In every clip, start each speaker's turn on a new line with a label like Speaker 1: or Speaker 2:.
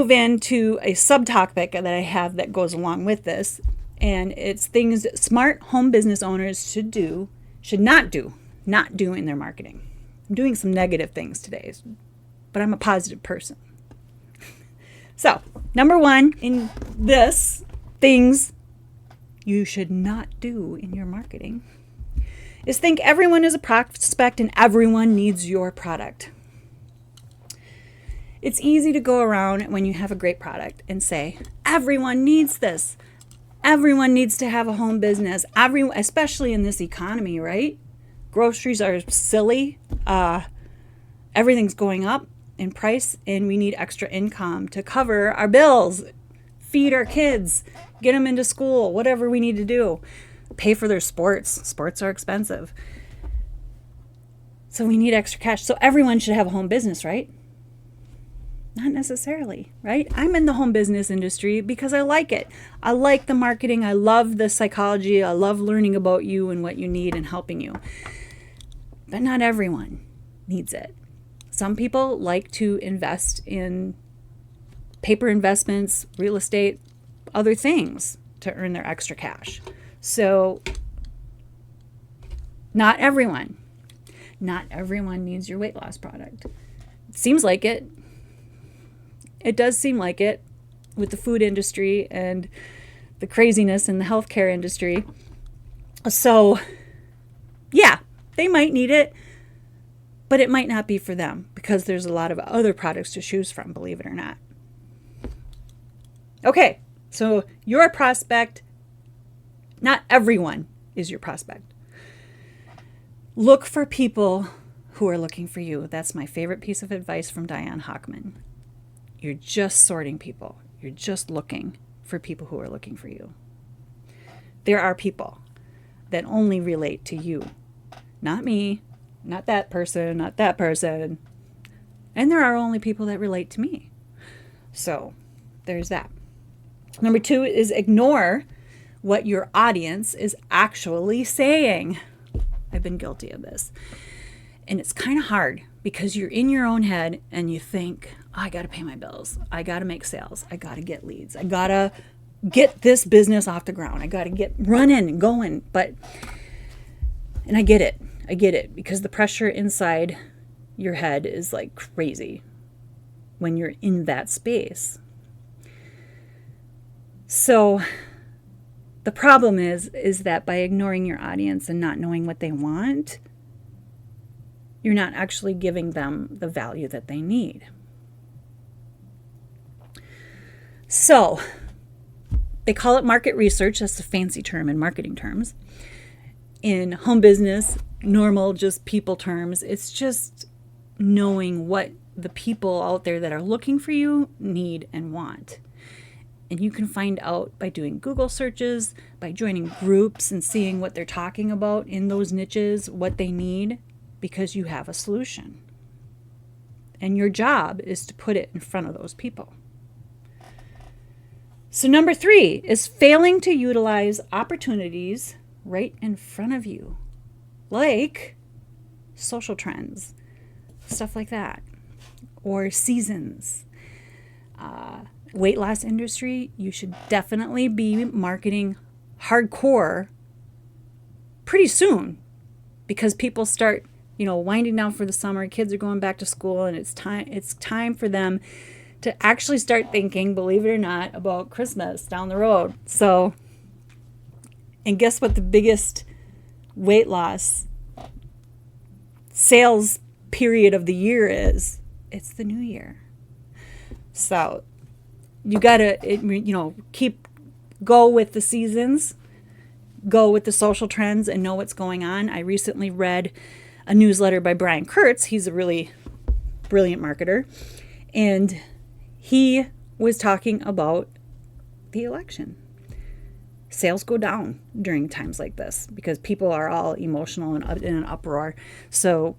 Speaker 1: Move into a subtopic that I have that goes along with this, and it's things smart home business owners should not do in their marketing. I'm doing some negative things today, but I'm a positive person. So, number one in this, things you should not do in your marketing, is think everyone is a prospect and everyone needs your product. It's easy to go around when you have a great product and say, everyone needs this. Everyone needs to have a home business, especially in this economy, right? Groceries are silly. Everything's going up in price, and we need extra income to cover our bills, feed our kids, get them into school, whatever we need to do, pay for their sports. Sports are expensive. So we need extra cash. So everyone should have a home business, right? Not necessarily, right? I'm in the home business industry because I like it. I like the marketing. I love the psychology. I love learning about you and what you need and helping you. But not everyone needs it. Some people like to invest in paper investments, real estate, other things to earn their extra cash. So not everyone needs your weight loss product. It seems like it. It does seem like it with the food industry and the craziness in the healthcare industry. So, yeah, they might need it, but it might not be for them because there's a lot of other products to choose from, believe it or not. Okay, so you're a prospect. Not everyone is your prospect. Look for people who are looking for you. That's my favorite piece of advice from Diane Hochman. You're just sorting people. You're just looking for people who are looking for you. There are people that only relate to you. Not me, not that person, not that person. And there are only people that relate to me. So there's that. Number two is ignore what your audience is actually saying. I've been guilty of this. And it's kind of hard because you're in your own head and you think, oh, I got to pay my bills. I got to make sales. I got to get leads. I got to get this business off the ground. I got to get running and going. And I get it because the pressure inside your head is like crazy when you're in that space. So the problem is that by ignoring your audience and not knowing what they want, you're not actually giving them the value that they need. So they call it market research. That's a fancy term in marketing terms. In home business, normal, just people terms, it's just knowing what the people out there that are looking for you need and want. And you can find out by doing Google searches, by joining groups and seeing what they're talking about in those niches, what they need, because you have a solution. And your job is to put it in front of those people. So number three is failing to utilize opportunities right in front of you, like social trends, stuff like that, or seasons. Weight loss industry, you should definitely be marketing hardcore pretty soon because people start, winding down for the summer. Kids are going back to school, and it's time for them to actually start thinking, believe it or not, about Christmas down the road. So, and guess what the biggest weight loss sales period of the year is? It's the new year. So you gotta, go with the seasons, go with the social trends, and know what's going on. I recently read a newsletter by Brian Kurtz. He's a really brilliant marketer. And he was talking about the election. Sales go down during times like this because people are all emotional and in an uproar. So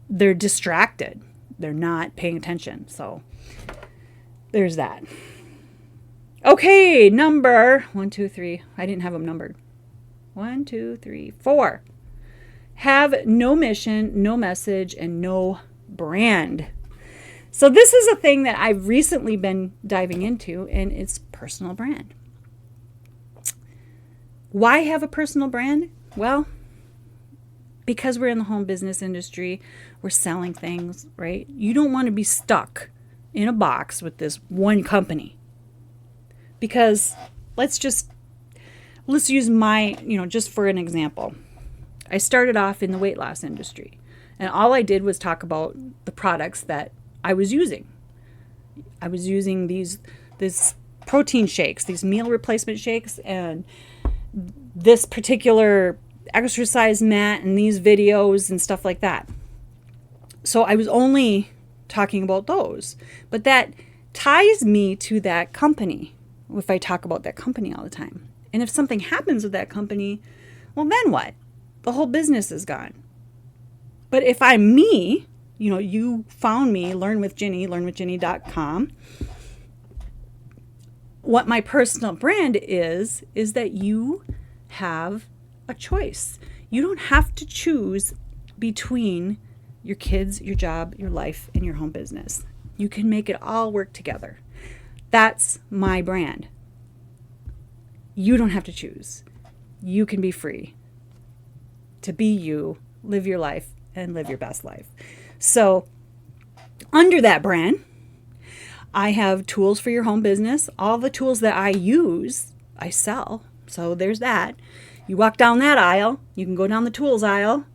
Speaker 1: they're distracted. They're not paying attention. So there's that. Okay, number 1, 2, 3. I didn't have them numbered. 1, 2, 3, 4. Have no mission, no message, and no brand. So this is a thing that I've recently been diving into, and it's personal brand. Why have a personal brand? Well, because we're in the home business industry, we're selling things, right? You don't want to be stuck in a box with this one company. Because let's use my, just for an example. I started off in the weight loss industry, and all I did was talk about the products that I was using. I was using these protein shakes, these meal replacement shakes, and this particular exercise mat and these videos and stuff like that. So I was only talking about those, but that ties me to that company if I talk about that company all the time. And if something happens with that company, well, then what? The whole business is gone. But if I'm me, you found me, learnwithginny.com. What my personal brand is that you have a choice. You don't have to choose between your kids, your job, your life, and your home business. You can make it all work together. That's my brand. You don't have to choose. You can be free to be you, live your life, and live your best life. So under that brand, I have tools for your home business. All the tools that I use, I sell. So there's that. You walk down that aisle, you can go down the tools aisle.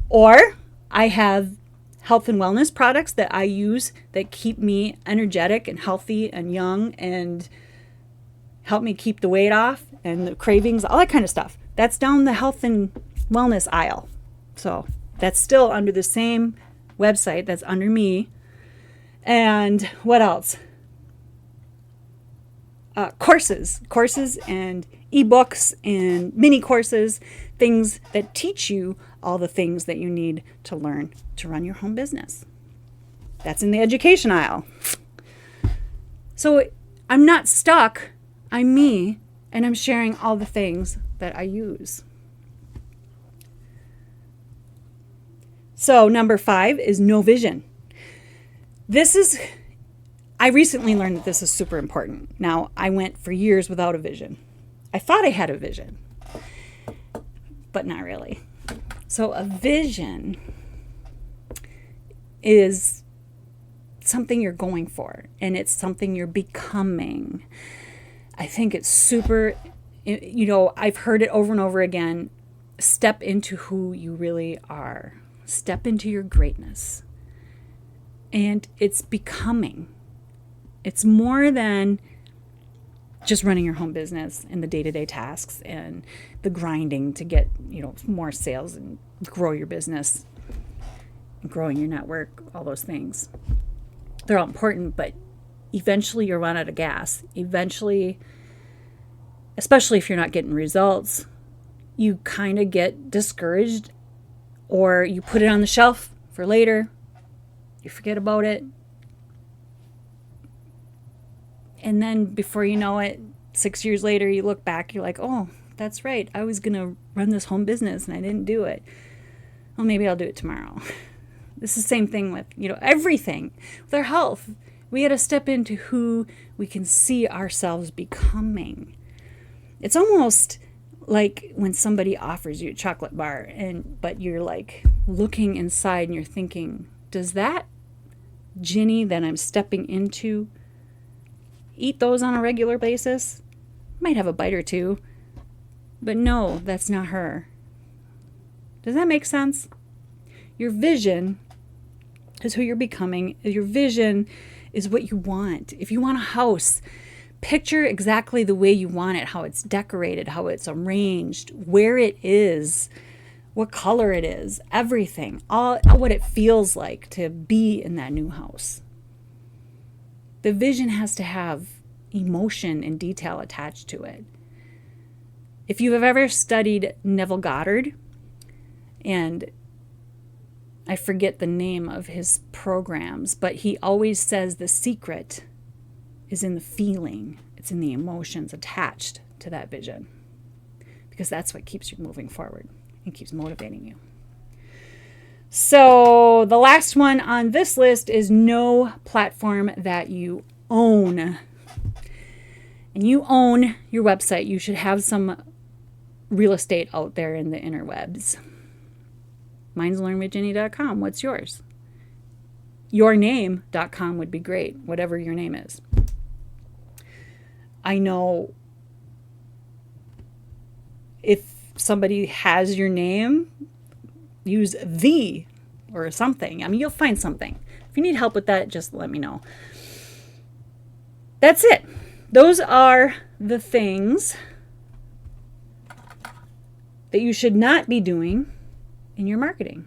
Speaker 1: Or I have health and wellness products that I use that keep me energetic and healthy and young and help me keep the weight off and the cravings, all that kind of stuff. That's down the health and wellness aisle. So that's still under the same website. That's under me. And what else? Courses and ebooks and mini courses, things that teach you all the things that you need to learn to run your home business. That's in the education aisle. So I'm not stuck. I'm me, and I'm sharing all the things that I use. So number 5 is no vision. I recently learned that this is super important. Now, I went for years without a vision. I thought I had a vision, but not really. So a vision is something you're going for, and it's something you're becoming. I think it's super, I've heard it over and over again. Step into who you really are. Step into your greatness. And it's becoming. It's more than just running your home business and the day-to-day tasks and the grinding to get, more sales and grow your business, and growing your network, all those things. They're all important, but eventually you'll run out of gas. Eventually, especially if you're not getting results, you kind of get discouraged, or you put it on the shelf for later. You forget about it. And then before you know it, 6 years later, you look back, you're like, oh, that's right. I was going to run this home business and I didn't do it. Well, maybe I'll do it tomorrow. This is the same thing with, everything. With our health, we got to step into who we can see ourselves becoming. It's almost like when somebody offers you a chocolate bar, but you're like looking inside and you're thinking, does that Ginny that I'm stepping into eat those on a regular basis? Might have a bite or two, but no, that's not her. Does that make sense? Your vision is who you're becoming. Your vision is what you want. If you want a house, picture exactly the way you want it, how it's decorated, how it's arranged, where it is, what color it is, everything, all what it feels like to be in that new house. The vision has to have emotion and detail attached to it. If you have ever studied Neville Goddard, and I forget the name of his programs, but he always says the secret is in the feeling. It's in the emotions attached to that vision, because that's what keeps you moving forward and keeps motivating you. So the last one on this list is no platform that you own. And you own your website. You should have some real estate out there in the interwebs. Mine's learnwithjenny.com. What's yours? Yourname.com would be great, whatever your name is. I know if somebody has your name, use the or something. I mean, you'll find something. If you need help with that, just let me know. That's it. Those are the things that you should not be doing in your marketing.